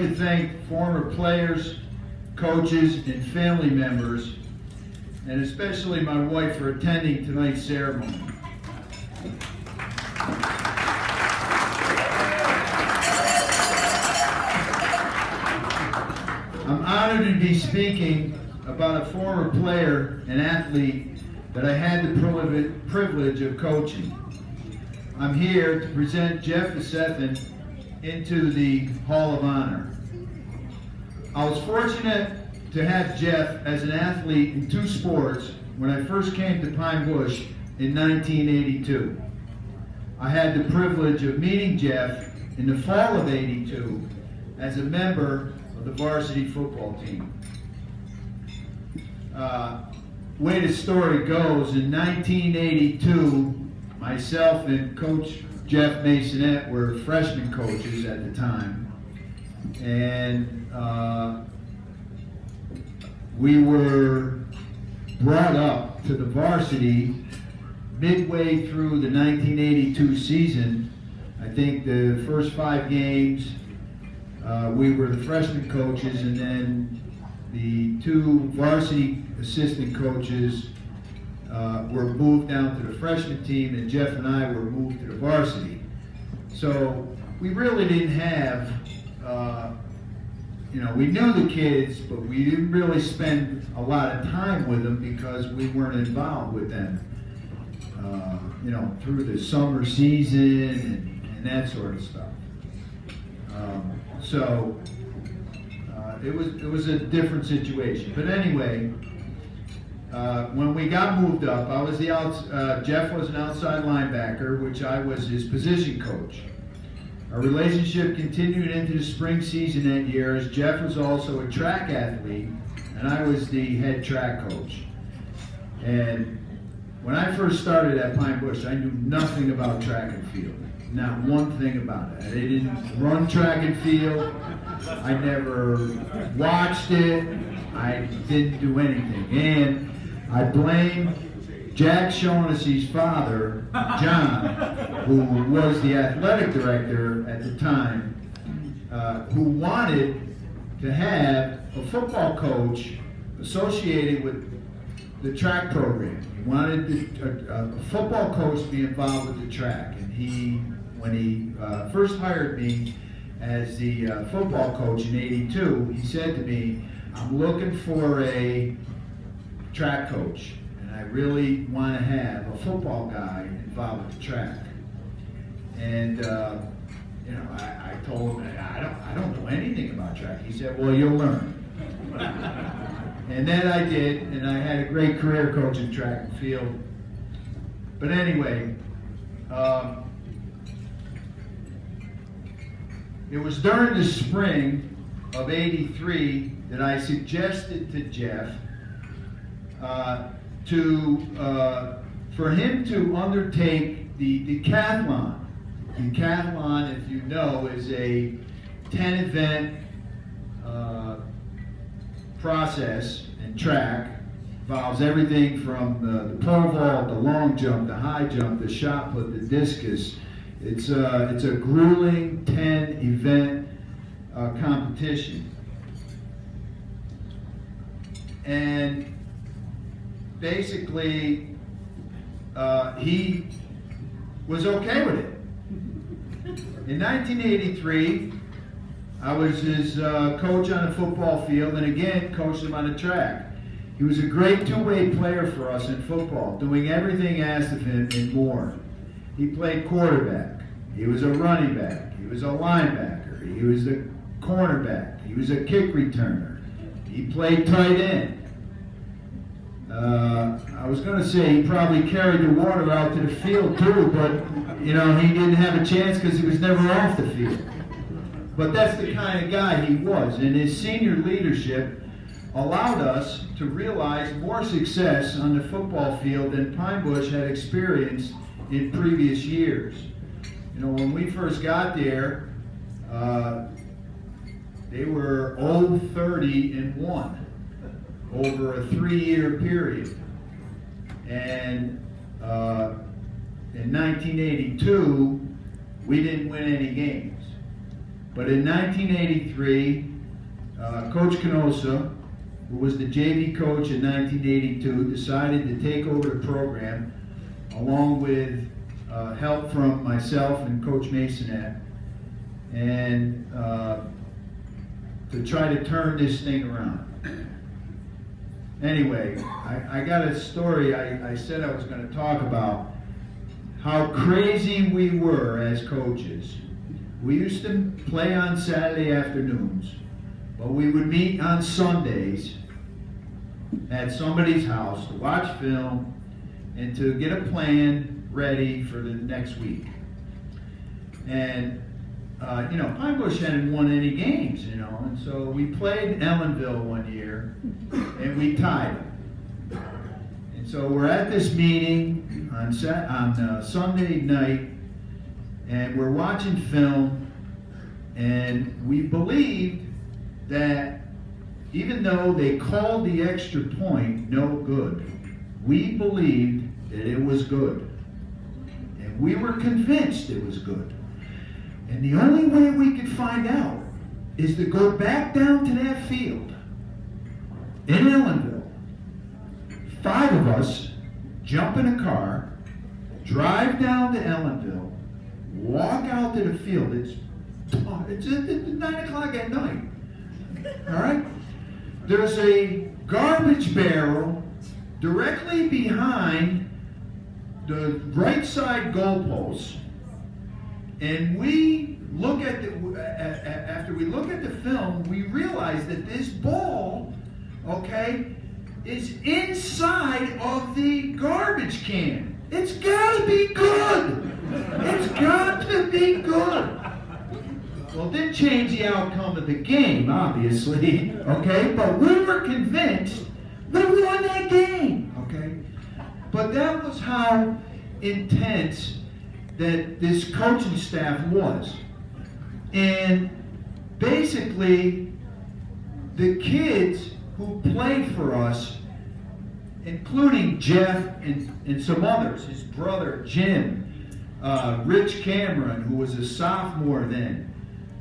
to thank former players, coaches, and family members, and especially my wife for attending tonight's ceremony. I'm honored to be speaking about a former player and athlete that I had the privilege of coaching. I'm here to present Jeff Vesethin into the Hall of Honor. I was fortunate to have Jeff as an athlete in 2 sports when I first came to Pine Bush in 1982. I had the privilege of meeting Jeff in the fall of '82 as a member of the varsity football team. Way the story goes, in 1982, myself and Coach Jeff Masonette were freshman coaches at the time, and we were brought up to the varsity midway through the 1982 season. I think the first 5 games we were the freshman coaches, and then the 2 varsity assistant coaches were moved down to the freshman team, and Jeff and I were moved to the varsity. So we really didn't have, we knew the kids, but we didn't really spend a lot of time with them because we weren't involved with them, through the summer season and that sort of stuff. It was a different situation. But anyway, when we got moved up, Jeff was an outside linebacker, which I was his position coach. Our relationship continued into the spring season that year, as Jeff was also a track athlete, and I was the head track coach. And when I first started at Pine Bush, I knew nothing about track and field. Not one thing about it. I didn't run track and field. I never watched it. I didn't do anything. And I blame Jack Shaughnessy's father, John, who was the athletic director at the time, who wanted to have a football coach associated with the track program. He wanted a football coach to be involved with the track. And when he first hired me as the football coach in '82, he said to me, "I'm looking for a track coach, and I really want to have a football guy involved with the track." And I told him, I don't know anything about track. He said, "Well, you'll learn." And then I did, and I had a great career coaching track and field. But anyway, it was during the spring of '83 that I suggested to Jeff for him to undertake the decathlon. Decathlon, if you know, is a 10-event process, and track involves everything from the pole vault, the long jump, the high jump, the shot put, the discus. It's a grueling 10-event competition. And basically, he was okay with it. In 1983, I was his coach on the football field, and again, coached him on the track. He was a great 2-way player for us in football, doing everything asked of him and more. He played quarterback, he was a running back, he was a linebacker, he was a cornerback, he was a kick returner, he played tight end. I was going to say he probably carried the water out to the field too, but he didn't have a chance because he was never off the field. But that's the kind of guy he was, and his senior leadership allowed us to realize more success on the football field than Pine Bush had experienced in previous years. When we first got there, they were 0-30-1 over a 3-year period. And in 1982, we didn't win any games. But in 1983, Coach Canosa, who was the JV coach in 1982, decided to take over the program along with help from myself and Coach Masonette, and to try to turn this thing around. Anyway, I got a story I said I was going to talk about how crazy we were as coaches. We used to play on Saturday afternoons, but we would meet on Sundays at somebody's house to watch film and to get a plan ready for the next week. And you know, Pine Bush hadn't won any games, you know, and so we played Ellenville one year and we tied them. And so we're at this meeting on Sunday night, and we're watching film, and we believed that even though they called the extra point no good, we believed that it was good. And we were convinced it was good. And the only way we could find out is to go back down to that field in Ellenville. 5 of us jump in a car, drive down to Ellenville, walk out to the field. It's 9 o'clock at night. All right? There's a garbage barrel directly behind the right side goalpost. And we look at after we look at the film, we realize that this ball, okay, is inside of the garbage can. It's got to be good. It's got to be good. Well, it didn't change the outcome of the game, obviously, okay? But we were convinced we won that game, okay? But that was how intense that this coaching staff was. And basically, the kids who played for us, including Jeff and some others, his brother Jim, Rich Cameron, who was a sophomore then,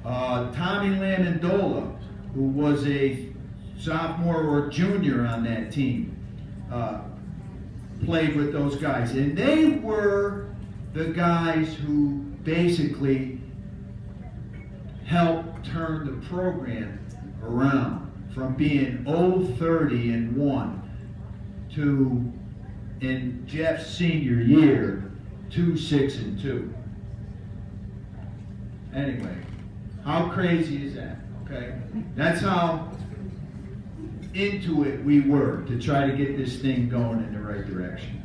Tommy Lamandola, who was a sophomore or junior on that team, played with those guys. And they were the guys who basically helped turn the program around from being 0-30-1 to, in Jeff's senior year, 2-6-2. Anyway, how crazy is that? Okay, that's how into it we were to try to get this thing going in the right direction.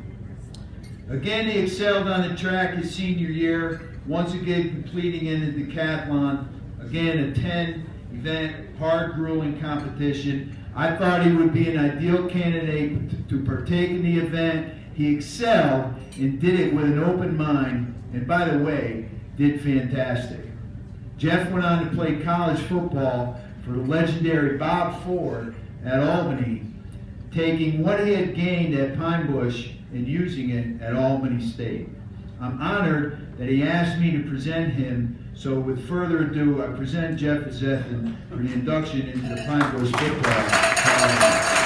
Again, he excelled on the track his senior year, once again completing in the decathlon. Again, a 10-event, hard, grueling competition. I thought he would be an ideal candidate to partake in the event. He excelled and did it with an open mind, and by the way, did fantastic. Jeff went on to play college football for the legendary Bob Ford at Albany, taking what he had gained at Pine Bush and using it at Albany State. I'm honored that he asked me to present him, so with further ado, I present Jeff Zethin for the induction into the Pine Bush Football Hall of Fame.